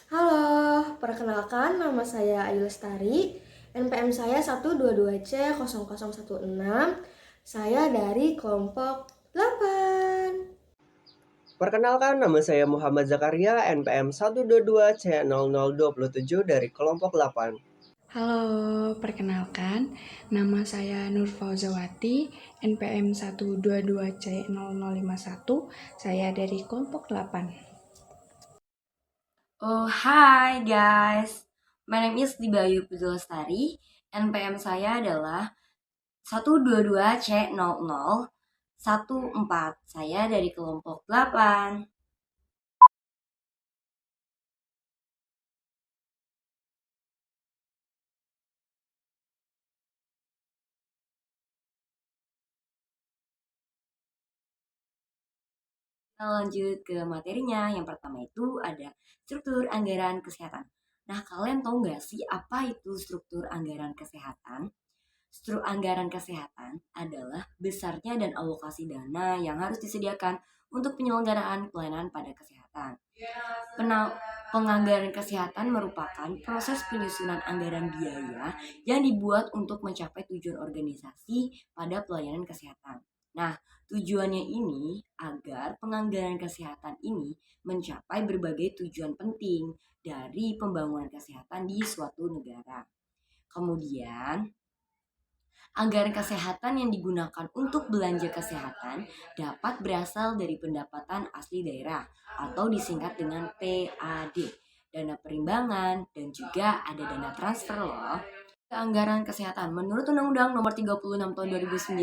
Halo, perkenalkan nama saya Ayu Lestari. NPM saya 122C0016. Saya dari kelompok 8. Perkenalkan, nama saya Muhammad Zakaria, NPM 122C0027 dari kelompok 8. Halo, perkenalkan, nama saya Nur Fauzawati, NPM 122C0051, saya dari kelompok 8. Oh, hi guys. My name is Dibayu Putulestari. NPM saya adalah 122C0014. Saya dari kelompok 8. Kita lanjut ke materinya. Yang pertama itu ada struktur anggaran kesehatan. Nah, kalian tahu nggak sih apa itu struktur anggaran kesehatan? Struktur anggaran kesehatan adalah besarnya dan alokasi dana yang harus disediakan untuk penyelenggaraan pelayanan pada kesehatan. Penganggaran kesehatan merupakan proses penyusunan anggaran biaya yang dibuat untuk mencapai tujuan organisasi pada pelayanan kesehatan. Nah, tujuannya ini agar penganggaran kesehatan ini mencapai berbagai tujuan penting dari pembangunan kesehatan di suatu negara. Kemudian, anggaran kesehatan yang digunakan untuk belanja kesehatan dapat berasal dari pendapatan asli daerah atau disingkat dengan PAD, dana perimbangan, dan juga ada dana transfer loh. Anggaran kesehatan menurut Undang-Undang Nomor 36 Tahun 2009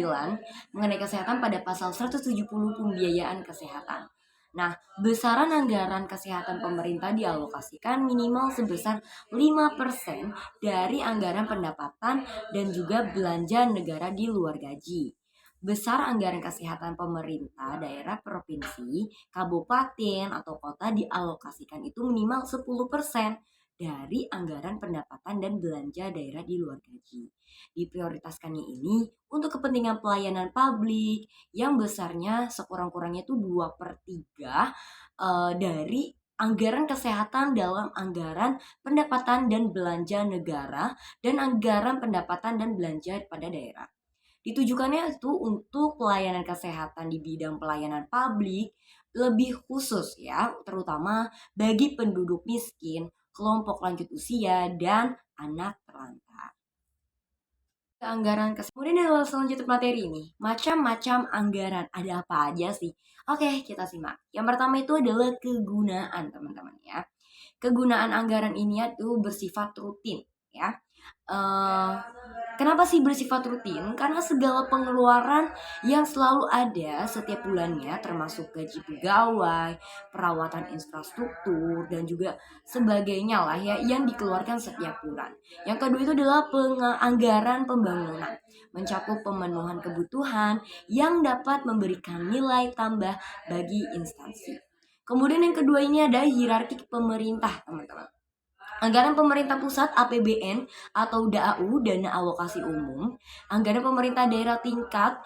mengenai kesehatan pada pasal 170 pembiayaan kesehatan. Nah, besaran anggaran kesehatan pemerintah dialokasikan minimal sebesar 5% dari anggaran pendapatan dan juga belanja negara di luar gaji. Besar anggaran kesehatan pemerintah, daerah, provinsi, kabupaten, atau kota dialokasikan itu minimal 10% dari anggaran pendapatan dan belanja daerah di luar gaji. Diprioritaskannya ini untuk kepentingan pelayanan publik yang besarnya sekurang-kurangnya itu 2/3 dari anggaran kesehatan dalam anggaran pendapatan dan belanja negara dan anggaran pendapatan dan belanja pada daerah. Ditujukannya itu untuk pelayanan kesehatan di bidang pelayanan publik lebih khusus ya, terutama bagi penduduk miskin, kelompok lanjut usia, dan anak terlantar. Anggaran kesehatan. Kemudian yang selanjutnya materi ini, macam-macam anggaran. Ada apa aja sih? Oke, kita simak. Yang pertama itu adalah kegunaan, teman-teman ya. Kegunaan anggaran ini itu bersifat rutin ya. Eh, Kenapa sih bersifat rutin? Karena segala pengeluaran yang selalu ada setiap bulannya, termasuk gaji pegawai, perawatan infrastruktur, dan juga sebagainya lah ya, yang dikeluarkan setiap bulan. Yang kedua itu adalah anggaran pembangunan, mencakup pemenuhan kebutuhan yang dapat memberikan nilai tambah bagi instansi. Kemudian yang kedua ini ada hierarki pemerintah, teman-teman. Anggaran pemerintah pusat APBN atau DAU, dana alokasi umum, anggaran pemerintah daerah tingkat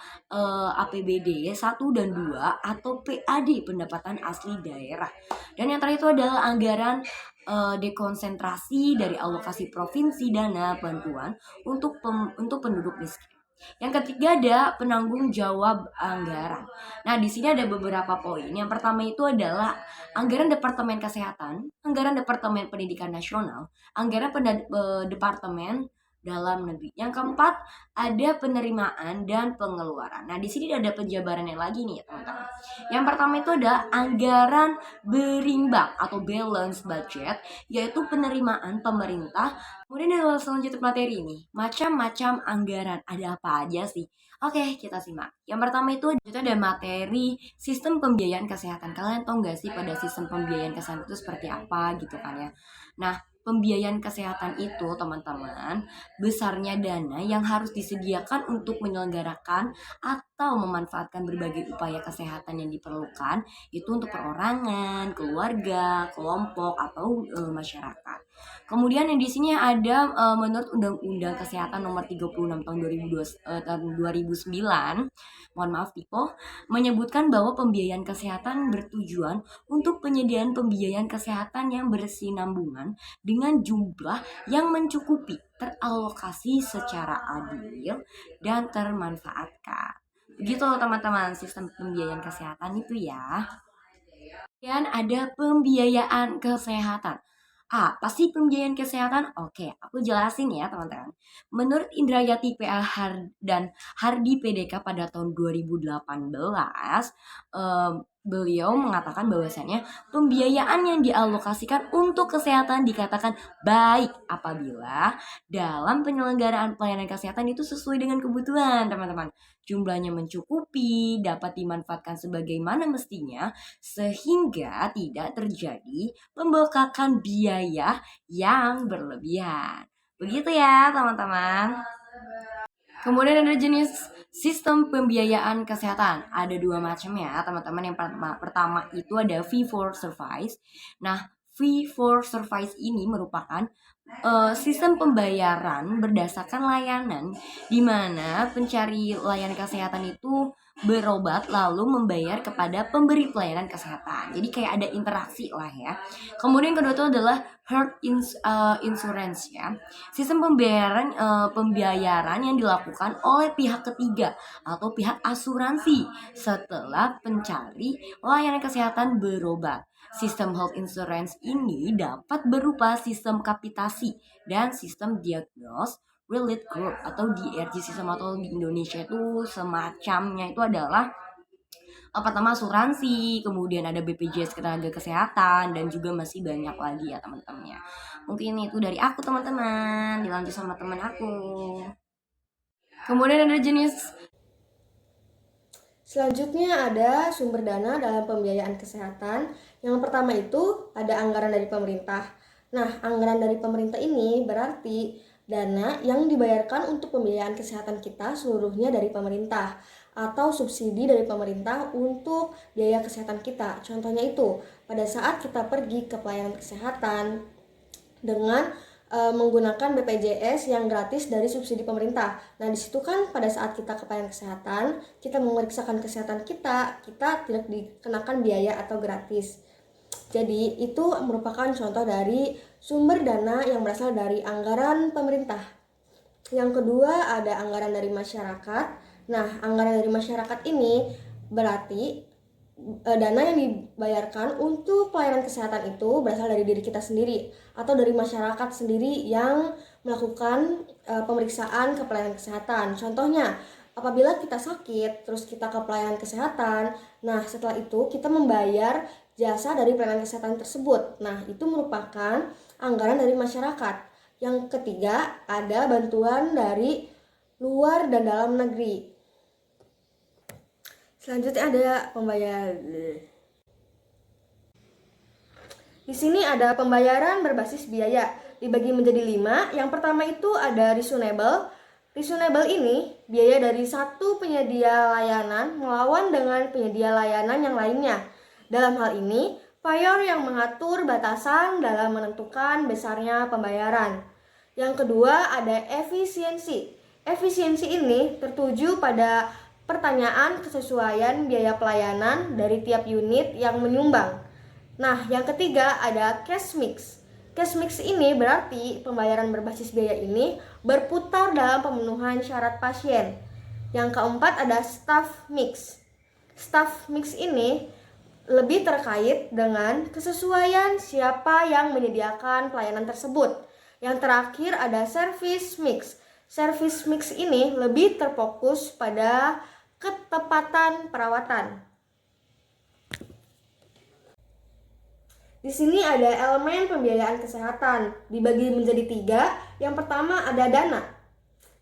APBD 1 dan 2 atau PAD, pendapatan asli daerah. Dan yang terakhir itu adalah anggaran dekonsentrasi dari alokasi provinsi dana bantuan untuk penduduk miskin. Yang ketiga ada penanggung jawab anggaran. Nah, di sini ada beberapa poin. Yang pertama itu adalah anggaran Departemen Kesehatan, anggaran Departemen Pendidikan Nasional, anggaran Departemen Dalam Negeri. Yang keempat ada penerimaan dan pengeluaran. Nah, di sini ada penjabarannya lagi nih, teman-teman. Yang pertama itu ada anggaran berimbang atau balance budget, yaitu penerimaan pemerintah. Kemudian yang selanjutnya materi ini, macam-macam anggaran. Ada apa aja sih? Oke, kita simak. Yang pertama itu ada materi sistem pembiayaan kesehatan. Kalian tahu nggak sih pada sistem pembiayaan kesehatan itu seperti apa gitu kan ya? Nah, pembiayaan kesehatan itu teman-teman besarnya dana yang harus disediakan untuk menyelenggarakan atau memanfaatkan berbagai upaya kesehatan yang diperlukan itu untuk perorangan, keluarga, kelompok atau masyarakat. Kemudian yang di sini ada menurut Undang-Undang Kesehatan Nomor 36 tahun 2009, mohon maaf Tipo, menyebutkan bahwa pembiayaan kesehatan bertujuan untuk penyediaan pembiayaan kesehatan yang berkesinambungan dengan jumlah yang mencukupi, teralokasi secara adil dan termanfaatkan. Begitu teman-teman sistem pembiayaan kesehatan itu ya. Kemudian ada pembiayaan kesehatan. Apa sih pembiayaan kesehatan? Oke, aku jelasin ya teman-teman. Menurut Indrayati dan Hardi PDK pada tahun 2018, beliau mengatakan bahwasannya pembiayaan yang dialokasikan untuk kesehatan dikatakan baik apabila dalam penyelenggaraan pelayanan kesehatan itu sesuai dengan kebutuhan teman-teman. Jumlahnya mencukupi, dapat dimanfaatkan sebagaimana mestinya, sehingga tidak terjadi pembengkakan biaya yang berlebihan. Begitu ya teman-teman. Kemudian ada jenis sistem pembiayaan kesehatan. Ada 2 macam ya teman-teman. Yang pertama itu ada fee for service. Nah, fee for service ini merupakan sistem pembayaran berdasarkan layanan di mana pencari layanan kesehatan itu berobat lalu membayar kepada pemberi pelayanan kesehatan. Jadi kayak ada interaksi lah ya. Kemudian kedua itu adalah health insurance ya. Sistem pembayaran yang dilakukan oleh pihak ketiga atau pihak asuransi setelah pencari layanan kesehatan berobat. Sistem health insurance ini dapat berupa sistem kapitasi dan sistem diagnosis relate group atau DRG sistem, atau di Indonesia itu semacamnya itu adalah pertama asuransi, kemudian ada BPJS ketenaga kesehatan, dan juga masih banyak lagi ya teman-teman ya. Mungkin itu dari aku teman-teman, dilanjut sama teman aku. Kemudian ada jenis. Selanjutnya ada sumber dana dalam pembiayaan kesehatan. Yang pertama itu ada anggaran dari pemerintah. Nah, anggaran dari pemerintah ini berarti dana yang dibayarkan untuk pembiayaan kesehatan kita seluruhnya dari pemerintah, atau subsidi dari pemerintah untuk biaya kesehatan kita. Contohnya itu, pada saat kita pergi ke pelayanan kesehatan dengan menggunakan BPJS yang gratis dari subsidi pemerintah. Nah, di situ kan pada saat kita ke pelayanan kesehatan, kita memeriksakan kesehatan kita tidak dikenakan biaya atau gratis. Jadi, itu merupakan contoh dari sumber dana yang berasal dari anggaran pemerintah. Yang kedua, ada anggaran dari masyarakat. Nah, anggaran dari masyarakat ini berarti dana yang dibayarkan untuk pelayanan kesehatan itu berasal dari diri kita sendiri atau dari masyarakat sendiri yang melakukan pemeriksaan ke pelayanan kesehatan. Contohnya, apabila kita sakit terus kita ke pelayanan kesehatan, nah setelah itu kita membayar jasa dari pelayanan kesehatan tersebut. Nah, itu merupakan anggaran dari masyarakat. Yang ketiga, ada bantuan dari luar dan dalam negeri. Selanjutnya ada pembayaran. Di sini ada pembayaran berbasis biaya, dibagi menjadi 5. Yang pertama itu ada reasonable. Reasonable ini biaya dari satu penyedia layanan melawan dengan penyedia layanan yang lainnya. Dalam hal ini, payor yang mengatur batasan dalam menentukan besarnya pembayaran. Yang kedua ada efisiensi. Efisiensi ini tertuju pada pertanyaan kesesuaian biaya pelayanan dari tiap unit yang menyumbang. Nah, yang ketiga ada cash mix. Cash mix ini berarti pembayaran berbasis biaya ini berputar dalam pemenuhan syarat pasien. Yang keempat ada staff mix. Staff mix ini lebih terkait dengan kesesuaian siapa yang menyediakan pelayanan tersebut. Yang terakhir ada service mix. Service mix ini lebih terfokus pada ketepatan perawatan. Di sini ada elemen pembiayaan kesehatan, dibagi menjadi 3. Yang pertama ada dana.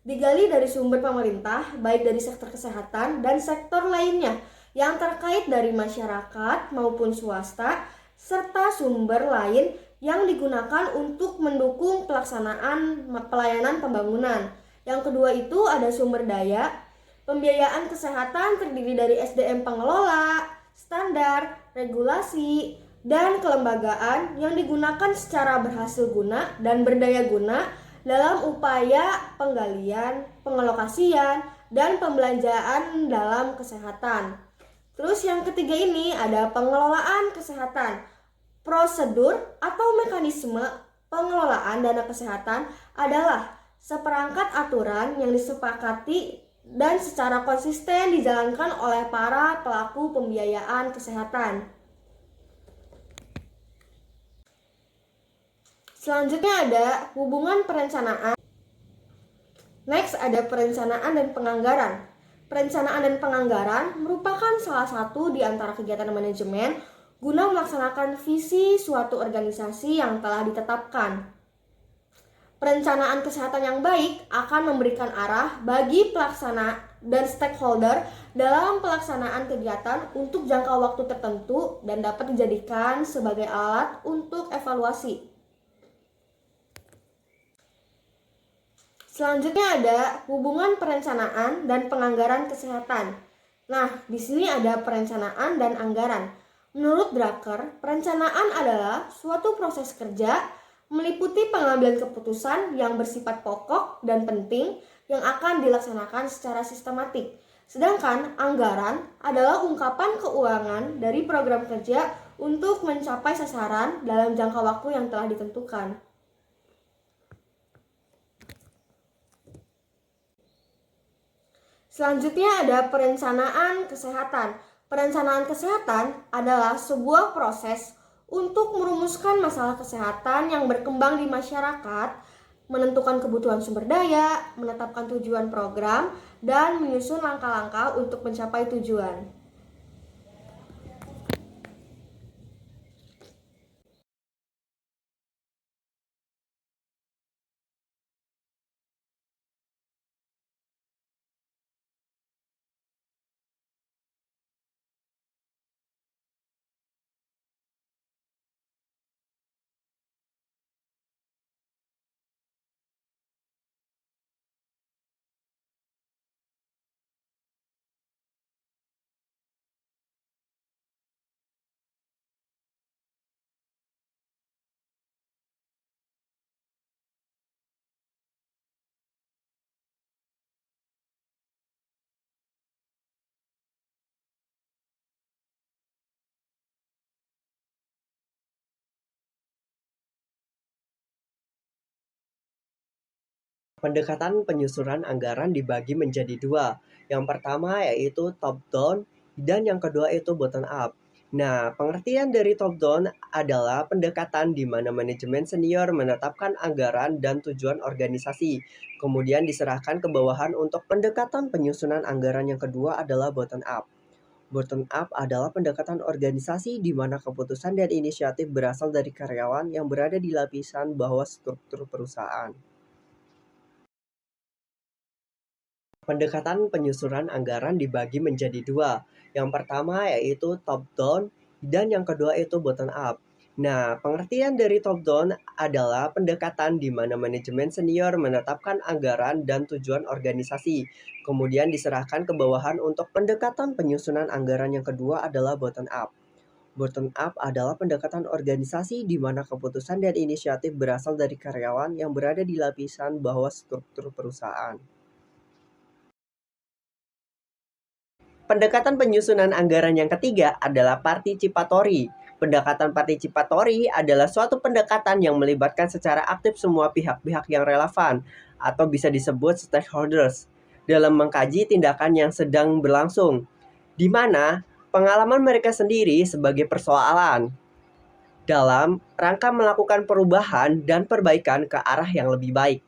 Digali dari sumber pemerintah, baik dari sektor kesehatan dan sektor lainnya yang terkait dari masyarakat maupun swasta, serta sumber lain yang digunakan untuk mendukung pelaksanaan pelayanan pembangunan. Yang kedua itu ada sumber daya. Pembiayaan kesehatan terdiri dari SDM pengelola, standar, regulasi, dan kelembagaan yang digunakan secara berhasil guna dan berdaya guna dalam upaya penggalian, pengalokasian, dan pembelanjaan dalam kesehatan. Terus yang ketiga ini ada pengelolaan kesehatan. Prosedur atau mekanisme pengelolaan dana kesehatan adalah seperangkat aturan yang disepakati dan secara konsisten dijalankan oleh para pelaku pembiayaan kesehatan. Selanjutnya ada hubungan perencanaan. Next ada perencanaan dan penganggaran. Perencanaan dan penganggaran merupakan salah satu di antara kegiatan manajemen guna melaksanakan visi suatu organisasi yang telah ditetapkan. Perencanaan kesehatan yang baik akan memberikan arah bagi pelaksana dan stakeholder dalam pelaksanaan kegiatan untuk jangka waktu tertentu dan dapat dijadikan sebagai alat untuk evaluasi. Selanjutnya ada hubungan perencanaan dan penganggaran kesehatan. Nah, di sini ada perencanaan dan anggaran. Menurut Drucker, perencanaan adalah suatu proses kerja meliputi pengambilan keputusan yang bersifat pokok dan penting yang akan dilaksanakan secara sistematik. Sedangkan anggaran adalah ungkapan keuangan dari program kerja untuk mencapai sasaran dalam jangka waktu yang telah ditentukan. Selanjutnya ada perencanaan kesehatan. Perencanaan kesehatan adalah sebuah proses untuk merumuskan masalah kesehatan yang berkembang di masyarakat, menentukan kebutuhan sumber daya, menetapkan tujuan program, dan menyusun langkah-langkah untuk mencapai tujuan. Pendekatan penyusunan anggaran dibagi menjadi dua. Yang pertama yaitu top down dan yang kedua itu bottom up. Nah, pengertian dari top down adalah pendekatan di mana manajemen senior menetapkan anggaran dan tujuan organisasi, kemudian diserahkan ke bawahan untuk pendekatan penyusunan anggaran yang kedua adalah bottom up. Bottom up adalah pendekatan organisasi di mana keputusan dan inisiatif berasal dari karyawan yang berada di lapisan bawah struktur perusahaan. Pendekatan penyusunan anggaran dibagi menjadi dua. Yang pertama yaitu top down dan yang kedua itu bottom up. Nah, pengertian dari top down adalah pendekatan di mana manajemen senior menetapkan anggaran dan tujuan organisasi, kemudian diserahkan ke bawahan untuk pendekatan penyusunan anggaran yang kedua adalah bottom up. Bottom up adalah pendekatan organisasi di mana keputusan dan inisiatif berasal dari karyawan yang berada di lapisan bawah struktur perusahaan. Pendekatan penyusunan anggaran yang ketiga adalah participatory. Pendekatan participatory adalah suatu pendekatan yang melibatkan secara aktif semua pihak-pihak yang relevan atau bisa disebut stakeholders dalam mengkaji tindakan yang sedang berlangsung, di mana pengalaman mereka sendiri sebagai persoalan dalam rangka melakukan perubahan dan perbaikan ke arah yang lebih baik.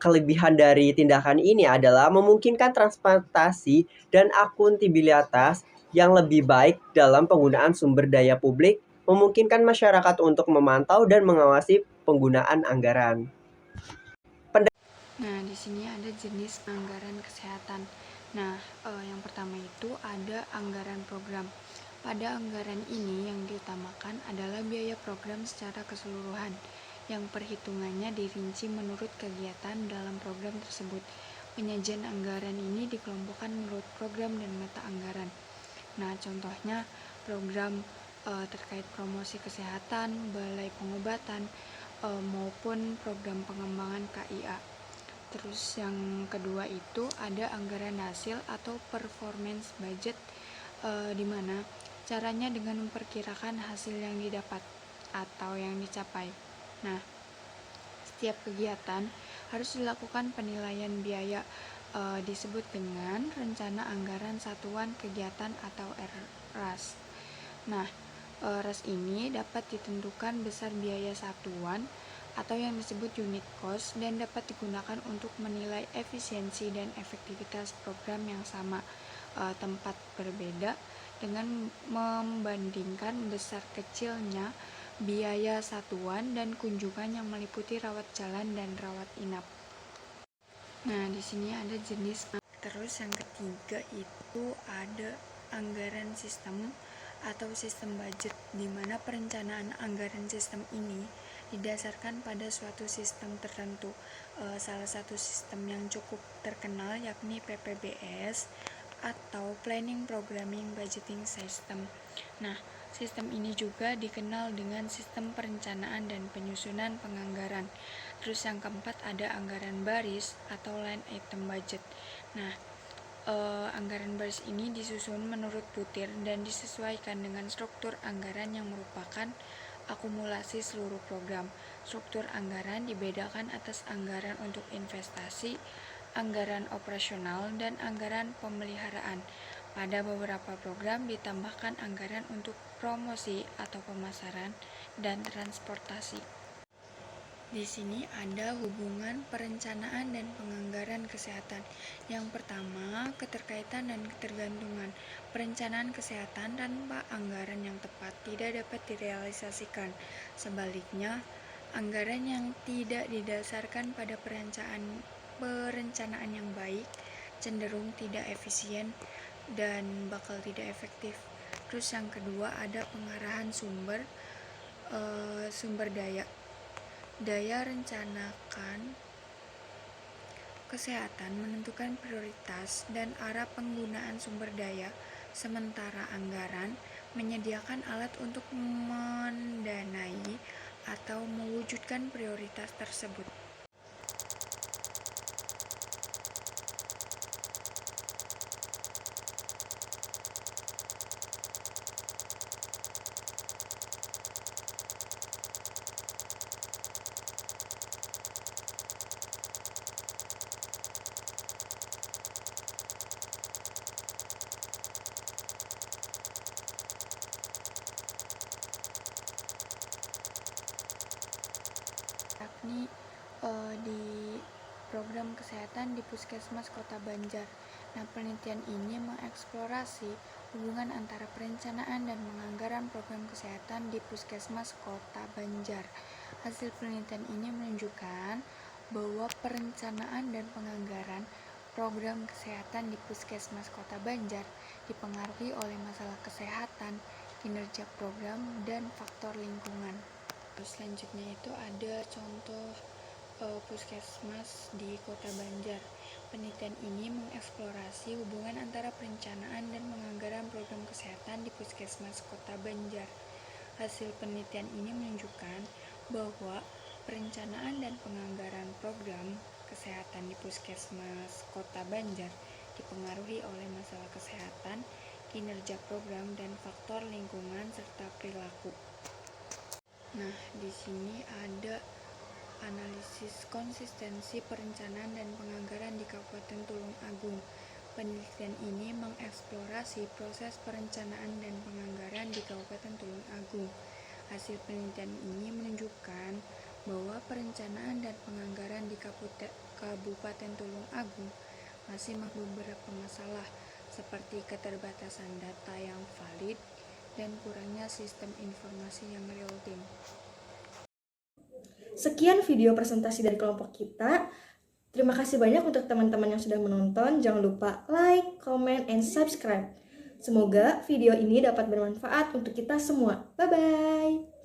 Kelebihan dari tindakan ini adalah memungkinkan transparansi dan akuntabilitas yang lebih baik dalam penggunaan sumber daya publik, memungkinkan masyarakat untuk memantau dan mengawasi penggunaan anggaran. Nah, di sini ada jenis anggaran kesehatan. Nah, yang pertama itu ada anggaran program. Pada anggaran ini yang diutamakan adalah biaya program secara keseluruhan, yang perhitungannya dirinci menurut kegiatan dalam program tersebut. Penyajian anggaran ini dikelompokkan menurut program dan mata anggaran. Nah, contohnya program terkait promosi kesehatan, balai pengobatan, maupun program pengembangan KIA. Terus yang kedua itu ada anggaran hasil atau performance budget, di mana caranya dengan memperkirakan hasil yang didapat atau yang dicapai. Nah, setiap kegiatan harus dilakukan penilaian biaya, disebut dengan rencana anggaran satuan kegiatan atau RAS. Nah, RAS ini dapat ditentukan besar biaya satuan atau yang disebut unit cost dan dapat digunakan untuk menilai efisiensi dan efektivitas program yang sama tempat berbeda dengan membandingkan besar kecilnya biaya satuan dan kunjungan yang meliputi rawat jalan dan rawat inap. Nah, di sini ada jenis. Terus yang ketiga itu ada anggaran sistem atau sistem budget, di mana perencanaan anggaran sistem ini didasarkan pada suatu sistem tertentu. Salah satu sistem yang cukup terkenal yakni PPBS atau Planning Programming Budgeting System. Nah, sistem ini juga dikenal dengan sistem perencanaan dan penyusunan penganggaran. Terus yang keempat ada anggaran baris atau line item budget. Nah, anggaran baris ini disusun menurut butir dan disesuaikan dengan struktur anggaran yang merupakan akumulasi seluruh program. Struktur anggaran dibedakan atas anggaran untuk investasi, anggaran operasional, dan anggaran pemeliharaan. Pada beberapa program ditambahkan anggaran untuk promosi atau pemasaran dan transportasi. Di sini ada hubungan perencanaan dan penganggaran kesehatan. Yang pertama, keterkaitan dan ketergantungan. Perencanaan kesehatan tanpa anggaran yang tepat tidak dapat direalisasikan. Sebaliknya, anggaran yang tidak didasarkan pada perencanaan yang baik cenderung tidak efisien dan bakal tidak efektif. Terus yang kedua ada pengarahan sumber daya. Daya rencanakan kesehatan menentukan prioritas dan arah penggunaan sumber daya, sementara anggaran menyediakan alat untuk mendanai atau mewujudkan prioritas tersebut. Yakni di program kesehatan di Puskesmas Kota Banjar. Nah, penelitian ini mengeksplorasi hubungan antara perencanaan dan penganggaran program kesehatan di Puskesmas Kota Banjar. Hasil penelitian ini menunjukkan bahwa perencanaan dan penganggaran program kesehatan di Puskesmas Kota Banjar dipengaruhi oleh masalah kesehatan, kinerja program, dan faktor lingkungan. Selanjutnya itu ada contoh puskesmas di Kota Banjar. Penelitian ini mengeksplorasi hubungan antara perencanaan dan penganggaran program kesehatan di Puskesmas Kota Banjar. Hasil penelitian ini menunjukkan bahwa perencanaan dan penganggaran program kesehatan di Puskesmas Kota Banjar dipengaruhi oleh masalah kesehatan, kinerja program, dan faktor lingkungan serta perilaku. Nah, di sini ada analisis konsistensi perencanaan dan penganggaran di Kabupaten Tulung Agung. Penelitian ini mengeksplorasi proses perencanaan dan penganggaran di Kabupaten Tulung Agung. Hasil penelitian ini menunjukkan bahwa perencanaan dan penganggaran di Kabupaten Tulung Agung masih beberapa masalah seperti keterbatasan data yang valid dan kurangnya sistem informasi yang real time. Sekian video presentasi dari kelompok kita. Terima kasih banyak untuk teman-teman yang sudah menonton. Jangan lupa like, comment, and subscribe. Semoga video ini dapat bermanfaat untuk kita semua. Bye-bye.